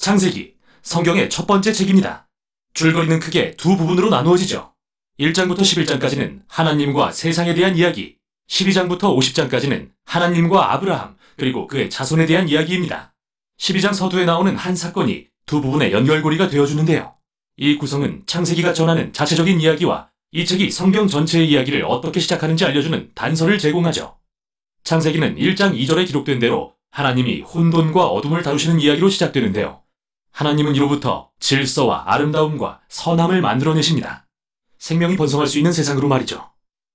창세기, 성경의 첫 번째 책입니다. 줄거리는 크게 두 부분으로 나누어지죠. 1장부터 11장까지는 하나님과 세상에 대한 이야기, 12장부터 50장까지는 하나님과 아브라함, 그리고 그의 자손에 대한 이야기입니다. 12장 서두에 나오는 한 사건이 두 부분의 연결고리가 되어주는데요. 이 구성은 창세기가 전하는 자체적인 이야기와 이 책이 성경 전체의 이야기를 어떻게 시작하는지 알려주는 단서를 제공하죠. 창세기는 1장 2절에 기록된 대로 하나님이 혼돈과 어둠을 다루시는 이야기로 시작되는데요. 하나님은 이로부터 질서와 아름다움과 선함을 만들어내십니다. 생명이 번성할 수 있는 세상으로 말이죠.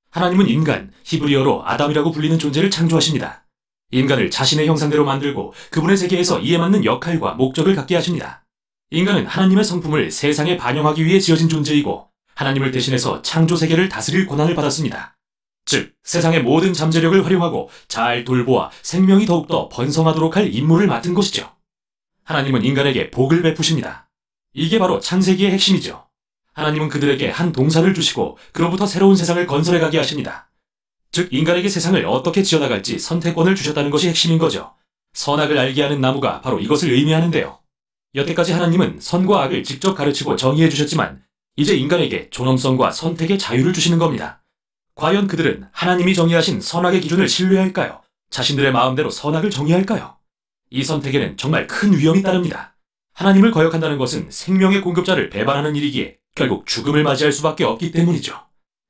하나님은 인간, 히브리어로 아담이라고 불리는 존재를 창조하십니다. 인간을 자신의 형상대로 만들고 그분의 세계에서 이에 맞는 역할과 목적을 갖게 하십니다. 인간은 하나님의 성품을 세상에 반영하기 위해 지어진 존재이고 하나님을 대신해서 창조 세계를 다스릴 권한을 받았습니다. 즉, 세상의 모든 잠재력을 활용하고 잘 돌보아 생명이 더욱더 번성하도록 할 임무를 맡은 것이죠. 하나님은 인간에게 복을 베푸십니다. 이게 바로 창세기의 핵심이죠. 하나님은 그들에게 한 동산을 주시고 그로부터 새로운 세상을 건설해 가게 하십니다. 즉, 인간에게 세상을 어떻게 지어나갈지 선택권을 주셨다는 것이 핵심인 거죠. 선악을 알게 하는 나무가 바로 이것을 의미하는데요. 여태까지 하나님은 선과 악을 직접 가르치고 정의해 주셨지만 이제 인간에게 존엄성과 선택의 자유를 주시는 겁니다. 과연 그들은 하나님이 정의하신 선악의 기준을 신뢰할까요? 자신들의 마음대로 선악을 정의할까요? 이 선택에는 정말 큰 위험이 따릅니다. 하나님을 거역한다는 것은 생명의 공급자를 배반하는 일이기에 결국 죽음을 맞이할 수밖에 없기 때문이죠.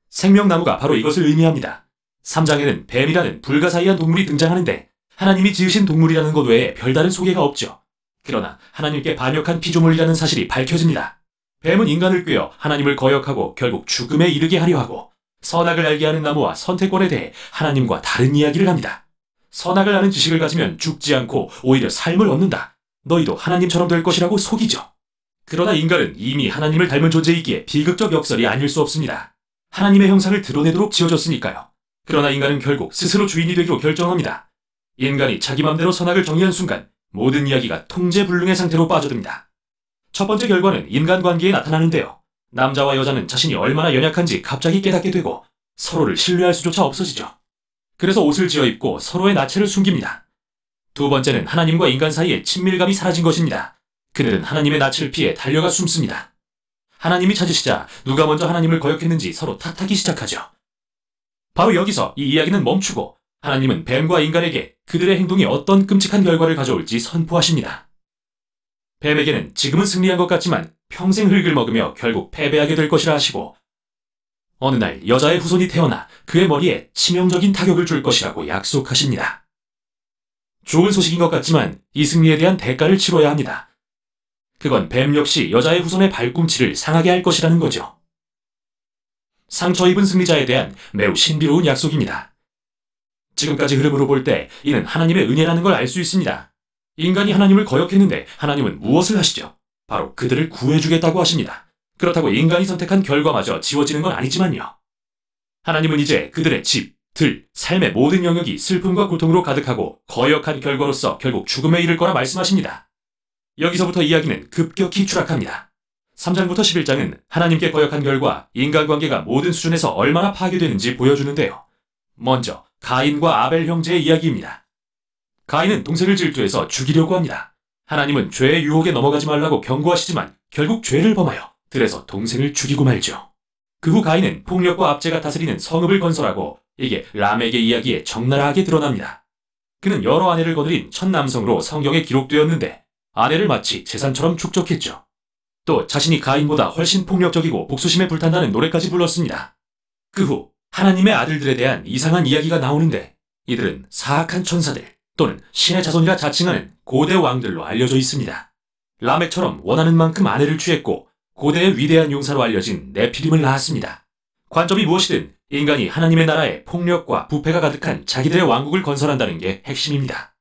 생명나무가 바로 이것을 의미합니다. 3장에는 뱀이라는 불가사의한 동물이 등장하는데 하나님이 지으신 동물이라는 것 외에 별다른 소개가 없죠. 그러나 하나님께 반역한 피조물이라는 사실이 밝혀집니다. 뱀은 인간을 꾀어 하나님을 거역하고 결국 죽음에 이르게 하려 하고 선악을 알게 하는 나무와 선택권에 대해 하나님과 다른 이야기를 합니다. 선악을 아는 지식을 가지면 죽지 않고 오히려 삶을 얻는다. 너희도 하나님처럼 될 것이라고 속이죠. 그러나 인간은 이미 하나님을 닮은 존재이기에 비극적 역설이 아닐 수 없습니다. 하나님의 형상을 드러내도록 지어졌으니까요. 그러나 인간은 결국 스스로 주인이 되기로 결정합니다. 인간이 자기 맘대로 선악을 정의한 순간 모든 이야기가 통제불능의 상태로 빠져듭니다. 첫 번째 결과는 인간관계에 나타나는데요. 남자와 여자는 자신이 얼마나 연약한지 갑자기 깨닫게 되고 서로를 신뢰할 수조차 없어지죠. 그래서 옷을 지어 입고 서로의 나체를 숨깁니다. 두 번째는 하나님과 인간 사이의 친밀감이 사라진 것입니다. 그들은 하나님의 낯을 피해 달려가 숨습니다. 하나님이 찾으시자 누가 먼저 하나님을 거역했는지 서로 탓하기 시작하죠. 바로 여기서 이 이야기는 멈추고 하나님은 뱀과 인간에게 그들의 행동이 어떤 끔찍한 결과를 가져올지 선포하십니다. 뱀에게는 지금은 승리한 것 같지만 평생 흙을 먹으며 결국 패배하게 될 것이라 하시고 어느 날 여자의 후손이 태어나 그의 머리에 치명적인 타격을 줄 것이라고 약속하십니다. 좋은 소식인 것 같지만 이 승리에 대한 대가를 치러야 합니다. 그건 뱀 역시 여자의 후손의 발꿈치를 상하게 할 것이라는 거죠. 상처 입은 승리자에 대한 매우 신비로운 약속입니다. 지금까지 흐름으로 볼 때 이는 하나님의 은혜라는 걸 알 수 있습니다. 인간이 하나님을 거역했는데 하나님은 무엇을 하시죠? 바로 그들을 구해주겠다고 하십니다. 그렇다고 인간이 선택한 결과마저 지워지는 건 아니지만요. 하나님은 이제 그들의 집, 들, 삶의 모든 영역이 슬픔과 고통으로 가득하고 거역한 결과로서 결국 죽음에 이를 거라 말씀하십니다. 여기서부터 이야기는 급격히 추락합니다. 3장부터 11장은 하나님께 거역한 결과 인간관계가 모든 수준에서 얼마나 파괴되는지 보여주는데요. 먼저 가인과 아벨 형제의 이야기입니다. 가인은 동생을 질투해서 죽이려고 합니다. 하나님은 죄의 유혹에 넘어가지 말라고 경고하시지만 결국 죄를 범하여 들에서 동생을 죽이고 말죠. 그 후 가인은 폭력과 압제가 다스리는 성읍을 건설하고 이게 라멕의 이야기에 적나라하게 드러납니다. 그는 여러 아내를 거느린 첫 남성으로 성경에 기록되었는데 아내를 마치 재산처럼 축적했죠. 또 자신이 가인보다 훨씬 폭력적이고 복수심에 불탄다는 노래까지 불렀습니다. 그 후 하나님의 아들들에 대한 이상한 이야기가 나오는데 이들은 사악한 천사들 또는 신의 자손이라 자칭하는 고대 왕들로 알려져 있습니다. 라멕처럼 원하는 만큼 아내를 취했고 고대의 위대한 용사로 알려진 네피림을 낳았습니다. 관점이 무엇이든 인간이 하나님의 나라에 폭력과 부패가 가득한 자기들의 왕국을 건설한다는 게 핵심입니다.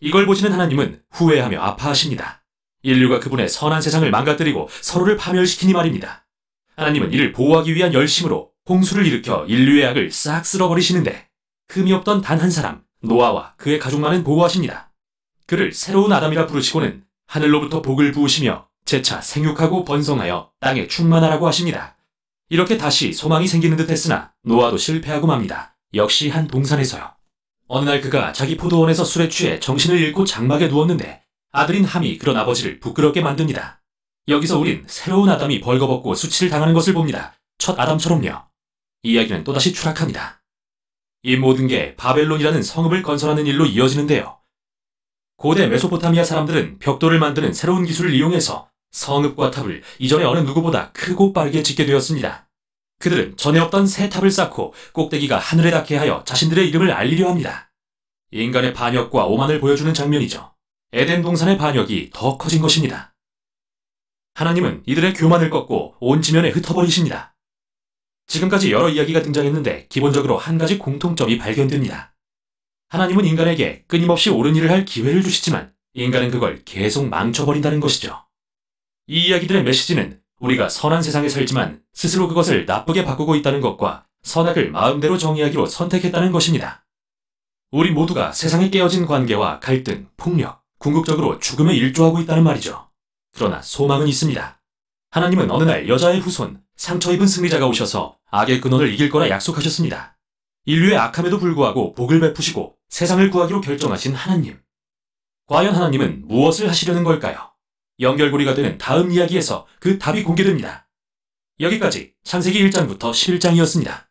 이걸 보시는 하나님은 후회하며 아파하십니다. 인류가 그분의 선한 세상을 망가뜨리고 서로를 파멸시키니 말입니다. 하나님은 이를 보호하기 위한 열심으로 홍수를 일으켜 인류의 악을 싹 쓸어버리시는데 흠이 없던 단 한 사람, 노아와 그의 가족만은 보호하십니다. 그를 새로운 아담이라 부르시고는 하늘로부터 복을 부으시며 재차 생육하고 번성하여 땅에 충만하라고 하십니다. 이렇게 다시 소망이 생기는 듯 했으나 노아도 실패하고 맙니다. 역시 한 동산에서요. 어느 날 그가 자기 포도원에서 술에 취해 정신을 잃고 장막에 누웠는데 아들인 함이 그런 아버지를 부끄럽게 만듭니다. 여기서 우린 새로운 아담이 벌거벗고 수치를 당하는 것을 봅니다. 첫 아담처럼요. 이야기는 또다시 추락합니다. 이 모든 게 바벨론이라는 성읍을 건설하는 일로 이어지는데요. 고대 메소포타미아 사람들은 벽돌을 만드는 새로운 기술을 이용해서 성읍과 탑을 이전의 어느 누구보다 크고 빠르게 짓게 되었습니다. 그들은 전에 없던 새 탑을 쌓고 꼭대기가 하늘에 닿게 하여 자신들의 이름을 알리려 합니다. 인간의 반역과 오만을 보여주는 장면이죠. 에덴 동산의 반역이 더 커진 것입니다. 하나님은 이들의 교만을 꺾고 온 지면에 흩어버리십니다. 지금까지 여러 이야기가 등장했는데 기본적으로 한 가지 공통점이 발견됩니다. 하나님은 인간에게 끊임없이 옳은 일을 할 기회를 주시지만 인간은 그걸 계속 망쳐버린다는 것이죠. 이 이야기들의 메시지는 우리가 선한 세상에 살지만 스스로 그것을 나쁘게 바꾸고 있다는 것과 선악을 마음대로 정의하기로 선택했다는 것입니다. 우리 모두가 세상에 깨어진 관계와 갈등, 폭력, 궁극적으로 죽음에 일조하고 있다는 말이죠. 그러나 소망은 있습니다. 하나님은 어느 날 여자의 후손, 상처 입은 승리자가 오셔서 악의 근원을 이길 거라 약속하셨습니다. 인류의 악함에도 불구하고 복을 베푸시고 세상을 구하기로 결정하신 하나님. 과연 하나님은 무엇을 하시려는 걸까요? 연결고리가 되는 다음 이야기에서 그 답이 공개됩니다. 여기까지 창세기 1장부터 11장이었습니다.